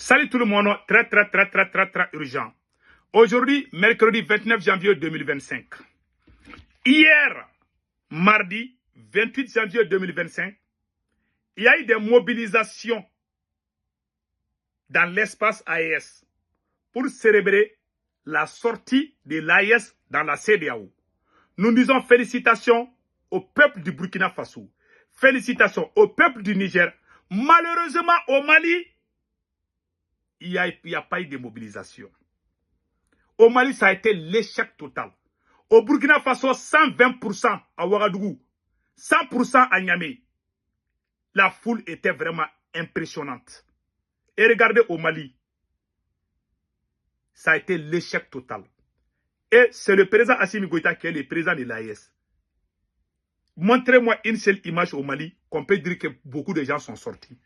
Salut tout le monde, très urgent. Aujourd'hui, mercredi 29 janvier 2025. Hier, mardi 28 janvier 2025, il y a eu des mobilisations dans l'espace AES pour célébrer la sortie de l'AES dans la CEDEAO. Nous disons félicitations au peuple du Burkina Faso, félicitations au peuple du Niger. Malheureusement, au Mali, il n'y a pas eu de mobilisation. Au Mali, ça a été l'échec total. Au Burkina Faso, 120% à Ouagadougou, 100% à Niamey. La foule était vraiment impressionnante. Et regardez au Mali, ça a été l'échec total. Et c'est le président Assimi Goïta qui est le président de l'AES. Montrez-moi une seule image au Mali qu'on peut dire que beaucoup de gens sont sortis.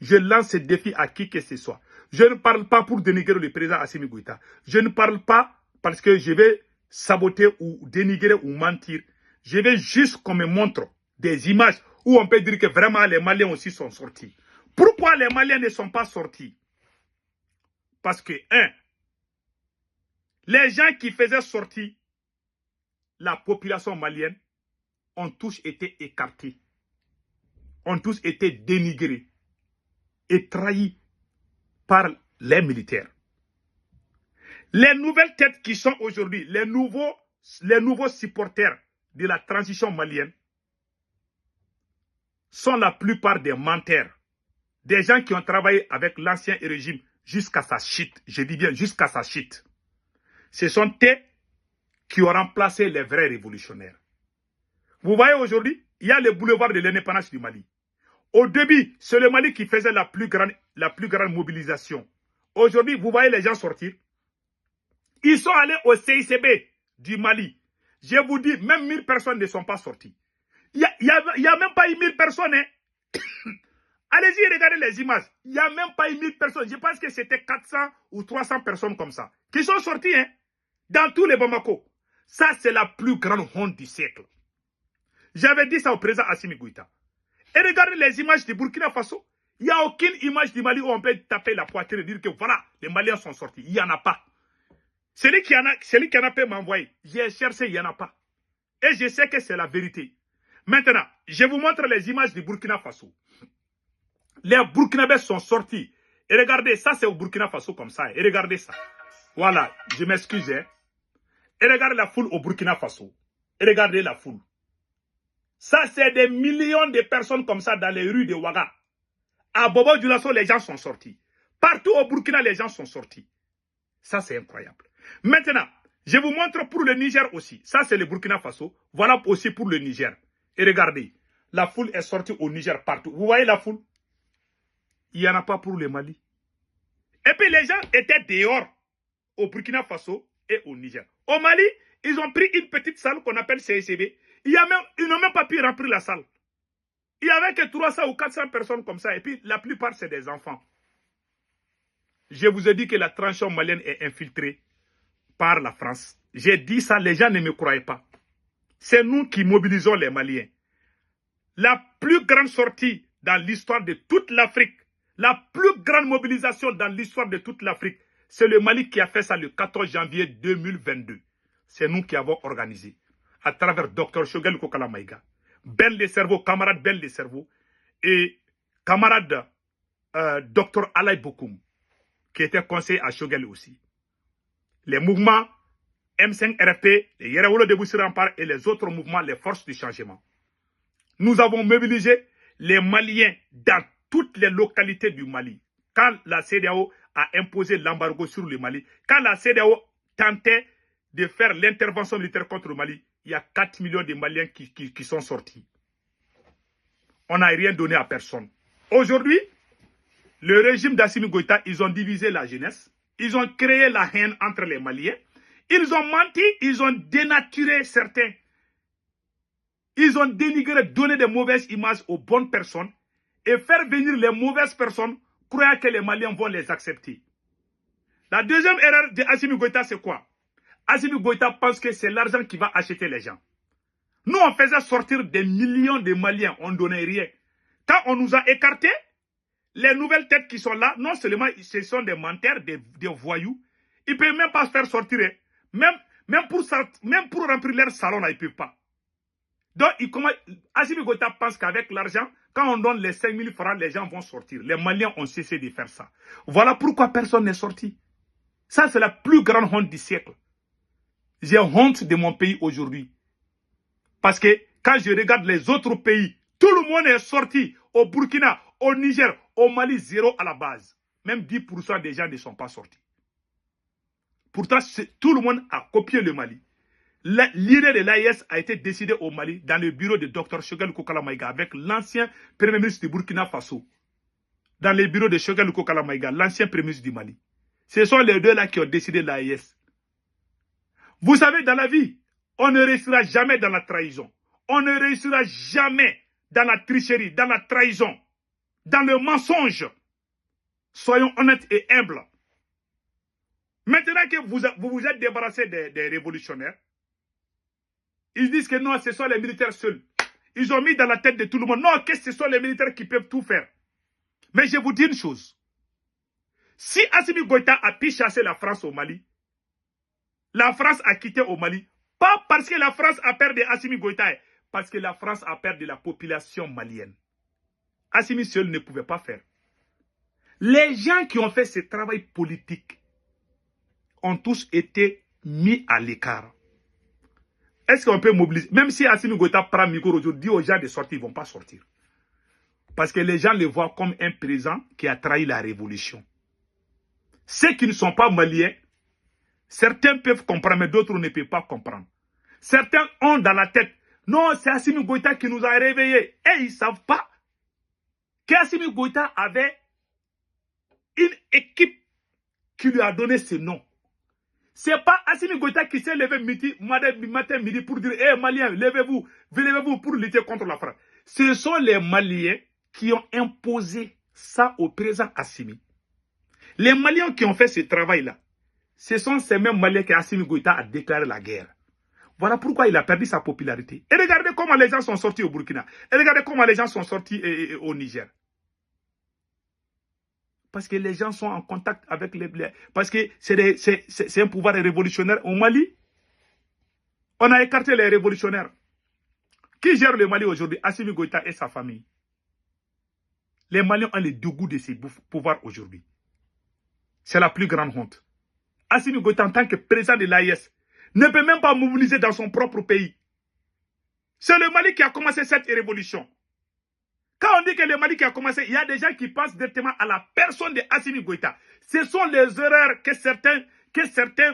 Je lance ce défi à qui que ce soit. Je ne parle pas pour dénigrer le président Assimi Goïta. Je ne parle pas parce que je vais saboter ou dénigrer ou mentir. Je vais juste qu'on me montre des images où on peut dire que vraiment les Maliens aussi sont sortis. Pourquoi les Maliens ne sont pas sortis? Parce que, les gens qui faisaient sortir la population malienne ont tous été écartés, ont tous été dénigrés et trahis par les militaires. Les nouvelles têtes qui sont aujourd'hui, les nouveaux supporters de la transition malienne sont la plupart des menteurs, des gens qui ont travaillé avec l'ancien régime jusqu'à sa chute. Je dis bien jusqu'à sa chute. Ce sont eux qui ont remplacé les vrais révolutionnaires. Vous voyez aujourd'hui, il y a le boulevard de l'indépendance du Mali. Au début, c'est le Mali qui faisait la plus grande mobilisation. Aujourd'hui, vous voyez les gens sortir. Ils sont allés au CICB du Mali. Je vous dis, même 1000 personnes ne sont pas sorties. Il n'y a même pas eu 1000 personnes. Hein. Allez-y, regardez les images. Il n'y a même pas eu 1000 personnes. Je pense que c'était 400 ou 300 personnes comme ça qui sont sorties dans tous les Bamako. Ça, c'est la plus grande honte du siècle. J'avais dit ça au président Assimi Goïta. Et regardez les images du Burkina Faso. Il n'y a aucune image du Mali où on peut taper la poitrine et dire que voilà, les Maliens sont sortis. Il n'y en a pas. Celui qui en a peut m'envoyer. J'ai cherché, il n'y en a pas. Et je sais que c'est la vérité. Maintenant, je vous montre les images du Burkina Faso. Les Burkinabés sont sortis. Et regardez, ça c'est au Burkina Faso comme ça. Et regardez ça. Voilà, je m'excuse. Et regardez la foule au Burkina Faso. Et regardez la foule. Ça, c'est des millions de personnes comme ça dans les rues de Ouaga. À Bobo Dioulasso, les gens sont sortis. Partout au Burkina, les gens sont sortis. Ça, c'est incroyable. Maintenant, je vous montre pour le Niger aussi. Ça, c'est le Burkina Faso. Voilà aussi pour le Niger. Et regardez, la foule est sortie au Niger partout. Vous voyez la foule? Il n'y en a pas pour le Mali. Et puis, les gens étaient dehors au Burkina Faso et au Niger. Au Mali, ils ont pris une petite salle qu'on appelle CICB. Ils n'ont même pas pu remplir la salle. Il n'y avait que 300 ou 400 personnes comme ça. Et puis, la plupart, c'est des enfants. Je vous ai dit que la transition malienne est infiltrée par la France. J'ai dit ça, les gens ne me croyaient pas. C'est nous qui mobilisons les Maliens. La plus grande sortie dans l'histoire de toute l'Afrique, la plus grande mobilisation dans l'histoire de toute l'Afrique, c'est le Mali qui a fait ça le 14 janvier 2022. C'est nous qui avons organisé. À travers Dr Shogel Kokala Maïga, Ben le cerveau, camarade Ben le cerveau, et camarade Dr Alay Bokoum, qui était conseiller à Shogel aussi. Les mouvements M5RP, les Yerawolo de Boussirampar et les autres mouvements, les forces du changement. Nous avons mobilisé les Maliens dans toutes les localités du Mali. Quand la CEDEAO a imposé l'embargo sur le Mali, quand la CEDEAO tentait de faire l'intervention militaire contre le Mali, il y a 4 millions de Maliens qui sont sortis. On n'a rien donné à personne. Aujourd'hui, le régime d'Assimi Goïta, ils ont divisé la jeunesse. Ils ont créé la haine entre les Maliens. Ils ont menti, ils ont dénaturé certains. Ils ont dénigré, donné de mauvaises images aux bonnes personnes et faire venir les mauvaises personnes croyant que les Maliens vont les accepter. La deuxième erreur d'Assimi Goïta, c'est quoi? Assimi Goïta pense que c'est l'argent qui va acheter les gens. Nous, on faisait sortir des millions de Maliens, on ne donnait rien. Quand on nous a écartés, les nouvelles têtes qui sont là, non seulement ce sont des menteurs, des voyous, ils ne peuvent même pas se faire sortir. Même pour remplir leur salon, là, ils ne peuvent pas. Donc, Assimi Goïta pense qu'avec l'argent, quand on donne les 5 000 francs, les gens vont sortir. Les Maliens ont cessé de faire ça. Voilà pourquoi personne n'est sorti. Ça, c'est la plus grande honte du siècle. J'ai honte de mon pays aujourd'hui. Parce que quand je regarde les autres pays, tout le monde est sorti. Au Burkina, au Niger, au Mali, zéro à la base. Même 10% des gens ne sont pas sortis. Pourtant, tout le monde a copié le Mali. L'idée de l'AIS a été décidée au Mali dans le bureau de Dr Choguel Kokala Maïga avec l'ancien premier ministre du Burkina Faso. Dans le bureau de Choguel Kokala Maïga, l'ancien premier ministre du Mali. Ce sont les deux là qui ont décidé l'AIS. Vous savez, dans la vie, on ne réussira jamais dans la trahison. On ne réussira jamais dans la tricherie, dans la trahison, dans le mensonge. Soyons honnêtes et humbles. Maintenant que vous vous êtes débarrassé des révolutionnaires, ils disent que non, ce sont les militaires seuls. Ils ont mis dans la tête de tout le monde, non, que ce sont les militaires qui peuvent tout faire. Mais je vous dis une chose. Si Assimi Goïta a pu chasser la France au Mali, la France a quitté au Mali, pas parce que la France a peur de Assimi Goïta, parce que la France a peur de la population malienne. Assimi seul ne pouvait pas faire. Les gens qui ont fait ce travail politique ont tous été mis à l'écart. Est-ce qu'on peut mobiliser? Même si Assimi Goïta prend le micro aujourd'hui, dit aux gens de sortir, ils ne vont pas sortir. Parce que les gens le voient comme un président qui a trahi la révolution. Ceux qui ne sont pas maliens, certains peuvent comprendre, mais d'autres ne peuvent pas comprendre. Certains ont dans la tête, non, c'est Assimi Goïta qui nous a réveillés. Et ils ne savent pas qu'Assimi Goïta avait une équipe qui lui a donné ce nom. Ce n'est pas Assimi Goïta qui s'est levé matin, midi pour dire, hé Maliens, levez-vous pour lutter contre la France. Ce sont les Maliens qui ont imposé ça au président Assimi. Les Maliens qui ont fait ce travail-là, ce sont ces mêmes Maliens que Assimi Goïta a déclaré la guerre. Voilà pourquoi il a perdu sa popularité. Et regardez comment les gens sont sortis au Burkina. Et regardez comment les gens sont sortis au Niger. Parce que les gens sont en contact avec les... Parce que c'est un pouvoir révolutionnaire au Mali. On a écarté les révolutionnaires. Qui gère le Mali aujourd'hui? Assimi Goïta et sa famille. Les Maliens ont le dégoût de ces pouvoirs aujourd'hui. C'est la plus grande honte. Assimi Goïta, en tant que président de l'AIS, ne peut même pas mobiliser dans son propre pays. C'est le Mali qui a commencé cette révolution. Quand on dit que le Mali qui a commencé, il y a des gens qui pensent directement à la personne de Assimi Goïta. Ce sont les erreurs que certains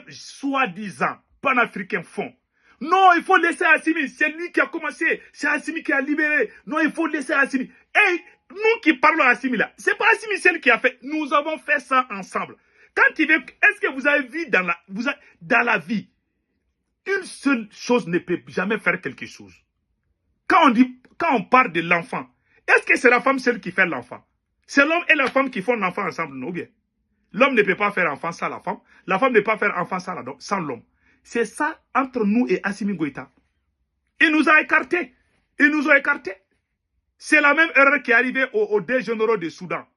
soi-disant panafricains font. Non, il faut laisser Assimi. C'est lui qui a commencé. C'est Assimi qui a libéré. Non, il faut laisser Assimi. Et nous qui parlons à Assimi là, c'est pas Assimi seul qui a fait. Nous avons fait ça ensemble. Est-ce que vous avez vu dans la vie, une seule chose ne peut jamais faire quelque chose. Quand on parle de l'enfant, est-ce que c'est la femme seule qui fait l'enfant? C'est l'homme et la femme qui font l'enfant ensemble, non bien? L'homme ne peut pas faire enfant sans la femme. La femme ne peut pas faire enfant sans l'homme. C'est ça entre nous et Assimi Goïta. Il nous a écartés. Ils nous ont écartés. C'est la même erreur qui est arrivée aux deux généraux de Soudan.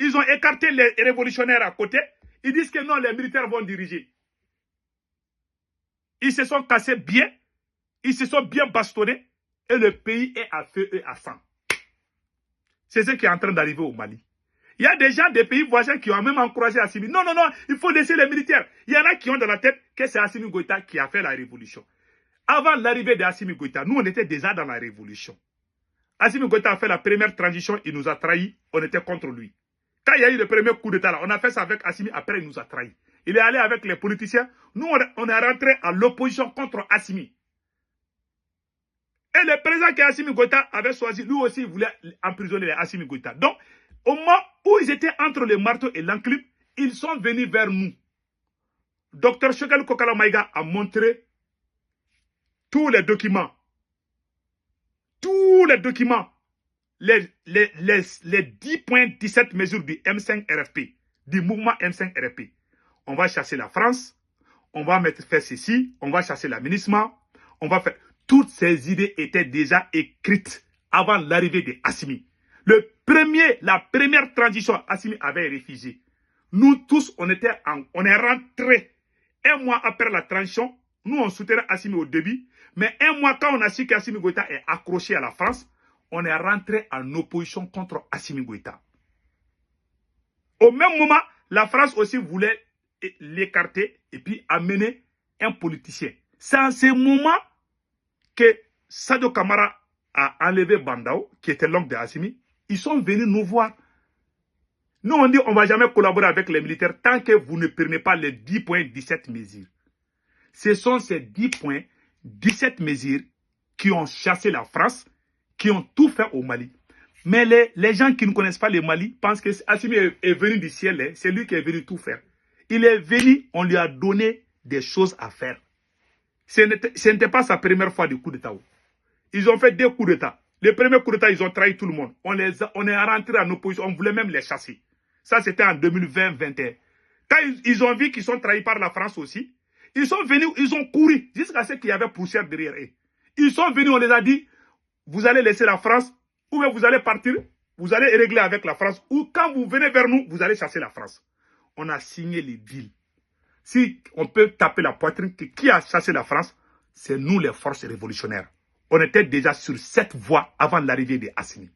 Ils ont écarté les révolutionnaires à côté. Ils disent que non, les militaires vont diriger. Ils se sont cassés bien. Ils se sont bien bastonnés. Et le pays est à feu et à sang. C'est ce qui est en train d'arriver au Mali. Il y a des gens des pays voisins qui ont même encouragé Assimi. Non, non, non, il faut laisser les militaires. Il y en a qui ont dans la tête que c'est Assimi Goïta qui a fait la révolution. Avant l'arrivée d'Assimi Goïta, nous, on était déjà dans la révolution. Assimi Goïta a fait la première transition, il nous a trahis, on était contre lui. Quand il y a eu le premier coup d'État, là, on a fait ça avec Assimi, après il nous a trahis. Il est allé avec les politiciens. Nous, on est rentré à l'opposition contre Assimi. Et le président que Assimi Goïta avait choisi, lui aussi, il voulait emprisonner Assimi Goïta. Donc, au moment où ils étaient entre le marteau et l'enclume, ils sont venus vers nous. Dr Choguel Kokala Maïga a montré tous les documents. Tous les documents. Les 10.17 mesures du M5-RFP, du mouvement M5-RFP. On va chasser la France, on va faire ceci, on va chasser l'aménagement, on va faire... Toutes ces idées étaient déjà écrites avant l'arrivée de Assimi. la première transition, Assimi avait réfugié. Nous tous, on est rentrés 1 mois après la transition. Nous, on soutenait Assimi au début. Mais 1 mois, quand on a su qu'Assimi Goïta est accroché à la France, on est rentré en opposition contre Assimi Goïta. Au même moment, la France aussi voulait l'écarter et puis amener un politicien. C'est en ce moment que Sadio Kamara a enlevé Bandao, qui était l'oncle de Assimi. Ils sont venus nous voir. Nous, on dit on ne va jamais collaborer avec les militaires tant que vous ne prenez pas les 10 points, 17 mesures. Ce sont ces 10 points, 17 mesures qui ont chassé la France, qui ont tout fait au Mali. Mais les gens qui ne connaissent pas le Mali pensent que Assimi est venu du ciel, c'est lui qui est venu tout faire. Il est venu, on lui a donné des choses à faire. Ce n'était pas sa première fois du coup d'État. Ils ont fait 2 coups d'État. Le premier coup d'État, ils ont trahi tout le monde. On est rentré en opposition, on voulait même les chasser. Ça, c'était en 2020-2021. Quand ils ont vu qu'ils sont trahis par la France aussi, ils sont venus, ils ont couru jusqu'à ce qu'il y avait poussière derrière eux. Ils sont venus, on les a dit, vous allez laisser la France, ou bien vous allez partir, vous allez régler avec la France, ou quand vous venez vers nous, vous allez chasser la France. On a signé les deals. Si on peut taper la poitrine, qui a chassé la France? C'est nous les forces révolutionnaires. On était déjà sur cette voie avant l'arrivée de Assimi.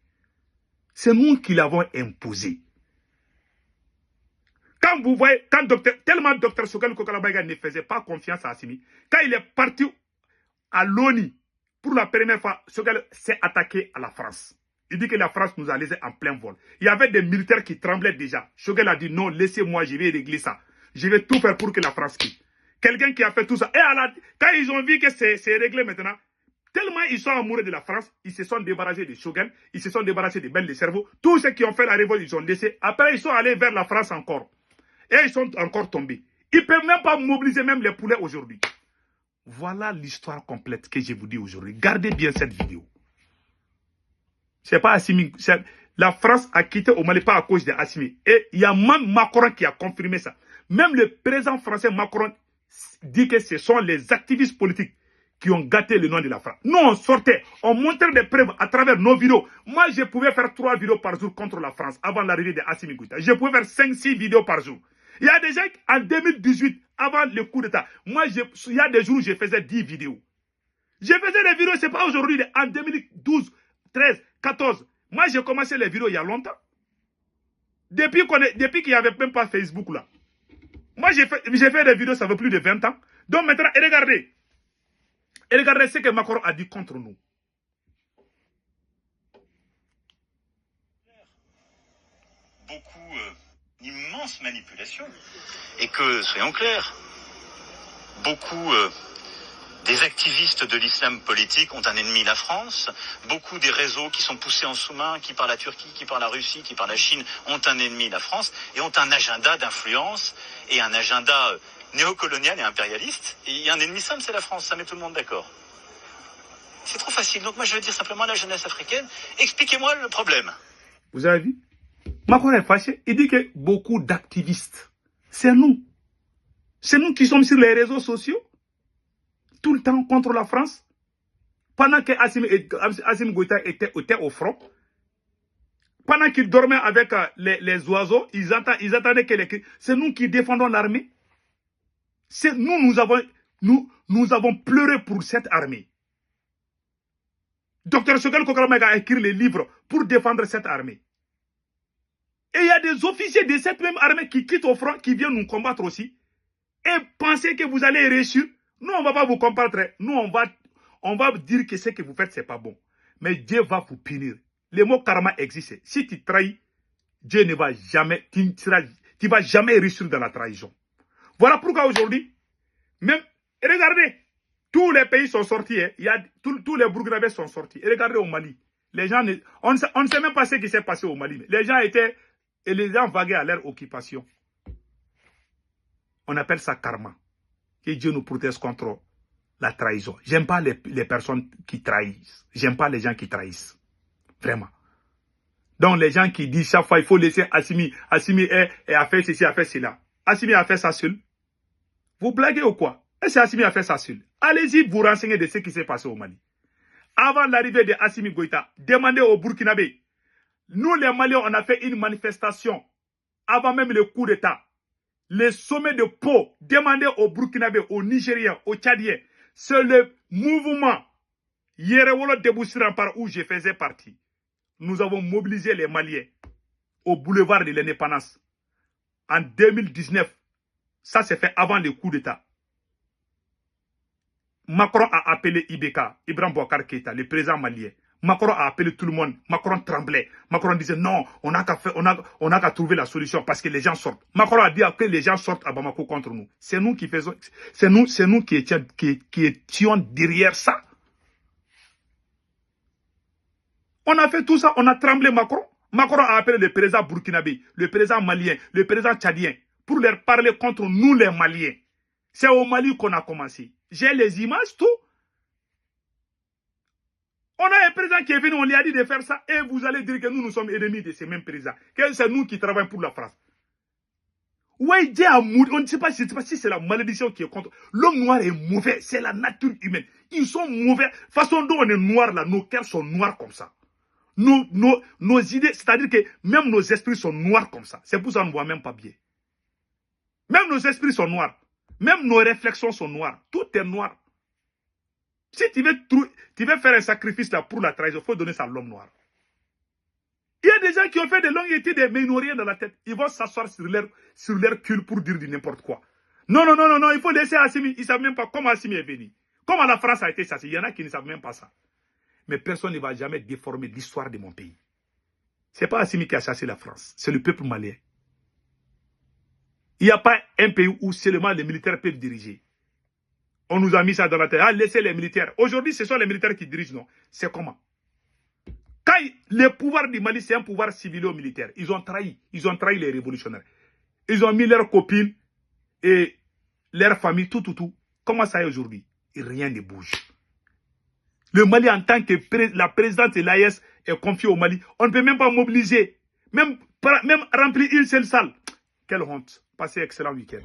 C'est nous qui l'avons imposé. Quand vous voyez, tellement Dr Sokal Kokalabaïga ne faisait pas confiance à Assimi, quand il est parti à l'ONU, pour la première fois, Sokal s'est attaqué à la France. Il dit que la France nous a laissé en plein vol. Il y avait des militaires qui tremblaient déjà. Sokal a dit non, laissez-moi, je vais régler ça. Je vais tout faire pour que la France quitte. Quelqu'un qui a fait tout ça. Et quand ils ont vu que c'est réglé maintenant, tellement ils sont amoureux de la France, ils se sont débarrassés de Shogun, ils se sont débarrassés de Ben le cerveau. Tous ceux qui ont fait la révolte, ils ont laissé. Après, ils sont allés vers la France encore. Et ils sont encore tombés. Ils ne peuvent même pas mobiliser même les poulets aujourd'hui. Voilà l'histoire complète que je vous dis aujourd'hui. Gardez bien cette vidéo. C'est pas Assimi. La France a quitté au Mali pas à cause d'Assimi. Et il y a même Macron qui a confirmé ça. Même le président français Macron dit que ce sont les activistes politiques qui ont gâté le nom de la France. Nous, on sortait, on montrait des preuves à travers nos vidéos. Moi, je pouvais faire 3 vidéos par jour contre la France avant l'arrivée d'Assimi Goïta. Je pouvais faire 5-6 vidéos par jour. Il y a des gens, en 2018, avant le coup d'État, moi, il y a des jours où je faisais 10 vidéos. Je faisais des vidéos, ce n'est pas aujourd'hui, en 2012, 13, 14. Moi, j'ai commencé les vidéos il y a longtemps. Depuis qu'il n'y avait même pas Facebook, là. Moi, j'ai fait des vidéos, ça fait plus de 20 ans. Donc maintenant, regardez. Et regardez ce que Macron a dit contre nous. Beaucoup d'immenses manipulations. Et que, soyons clairs, beaucoup des activistes de l'islam politique ont un ennemi, la France. Beaucoup des réseaux qui sont poussés en sous-main, qui par la Turquie, qui par la Russie, qui par la Chine, ont un ennemi, la France, et ont un agenda d'influence et un agenda néocolonial et impérialiste. Et il y a un ennemi simple, c'est la France, ça met tout le monde d'accord. C'est trop facile. Donc moi, je veux dire simplement à la jeunesse africaine, expliquez-moi le problème. Vous avez vu? Macron est fâché. Il dit que beaucoup d'activistes, c'est nous. C'est nous qui sommes sur les réseaux sociaux, tout le temps contre la France. Pendant que Assimi Goïta était au front, pendant qu'il dormait avec les oiseaux, ils attendaient que les cris. C'est nous qui défendons l'armée. C'est nous avons pleuré pour cette armée. Dr Sokal Kokalabaïga a écrit les livres pour défendre cette armée. Et il y a des officiers de cette même armée qui quittent au front, qui viennent nous combattre aussi. Et pensez que vous allez réussir. Nous, on ne va pas vous combattre. Nous, on va dire que ce que vous faites, ce n'est pas bon. Mais Dieu va vous punir. Le mot karma existe. Si tu trahis, Dieu ne va jamais, tu vas jamais réussir dans la trahison. Voilà pourquoi aujourd'hui, même, regardez, tous les pays sont sortis. Hein. Tous les Burkinabés sont sortis. Et regardez au Mali. Les gens, on ne sait même pas ce qui s'est passé au Mali. Les gens vaguaient à leur occupation. On appelle ça karma. Que Dieu nous protège contre la trahison. J'aime pas les personnes qui trahissent. J'aime pas les gens qui trahissent. Vraiment. Donc les gens qui disent chaque fois il faut laisser Assimi a fait ceci, a fait cela. Assimi a fait ça seul. Vous blaguez ou quoi? Est-ce que Assimi a fait ça seul? Allez-y vous renseigner de ce qui s'est passé au Mali. Avant l'arrivée de Assimi Goïta, demandez au Burkinabé Nous, les Maliens, on a fait une manifestation avant même le coup d'État. Les sommets de Pau demandaient aux Burkinabés, aux Nigériens, aux Tchadiens. C'est le mouvement Yerewolo Deboussiran par où je faisais partie. Nous avons mobilisé les Maliens au boulevard de l'Indépendance en 2019. Ça s'est fait avant le coup d'État. Macron a appelé Ibeka, Ibrahim Boubacar Keïta, le président malien. Macron a appelé tout le monde. Macron tremblait. Macron disait non, on n'a qu'à trouver la solution parce que les gens sortent. Macron a dit que les gens sortent à Bamako contre nous. C'est nous qui faisons, c'est nous qui étions derrière ça. On a fait tout ça, on a tremblé Macron. Macron a appelé le président burkinabé, le président malien, le président tchadien pour leur parler contre nous les Maliens. C'est au Mali qu'on a commencé. J'ai les images, tout. On a un président qui est venu, on lui a dit de faire ça, et vous allez dire que nous sommes ennemis de ces mêmes présidents. Que c'est nous qui travaillons pour la France. Ouais, on ne sait pas si c'est la malédiction qui est contre. L'homme noir est mauvais, c'est la nature humaine. Ils sont mauvais. Façon dont on est noir là, nos cœurs sont noirs comme ça. Nos idées, c'est-à-dire que même nos esprits sont noirs comme ça. C'est pour ça qu'on ne voit même pas bien. Même nos esprits sont noirs. Même nos réflexions sont noires. Tout est noir. Si tu veux faire un sacrifice là pour la trahison, il faut donner ça à l'homme noir. Il y a des gens qui ont fait des longues études mais ils n'ont rien dans la tête. Ils vont s'asseoir sur leur cul pour dire du n'importe quoi. Non, il faut laisser Assimi. Ils ne savent même pas comment Assimi est venu. Comment la France a été chassée. Il y en a qui ne savent même pas ça. Mais personne ne va jamais déformer l'histoire de mon pays. Ce n'est pas Assimi qui a chassé la France. C'est le peuple malien. Il n'y a pas un pays où seulement les militaires peuvent diriger. On nous a mis ça dans la tête. Ah, laissez les militaires. Aujourd'hui, ce sont les militaires qui dirigent, non? C'est comment? Quand le pouvoir du Mali, c'est un pouvoir civilo-militaire. Ils ont trahi les révolutionnaires. Ils ont mis leurs copines et leurs familles, tout. Comment ça est aujourd'hui? Et rien ne bouge. Le Mali, en tant que la présidente de l'AES est confiée au Mali, on ne peut même pas mobiliser, même remplir une seule salle. Quelle honte. Passez excellent week-end.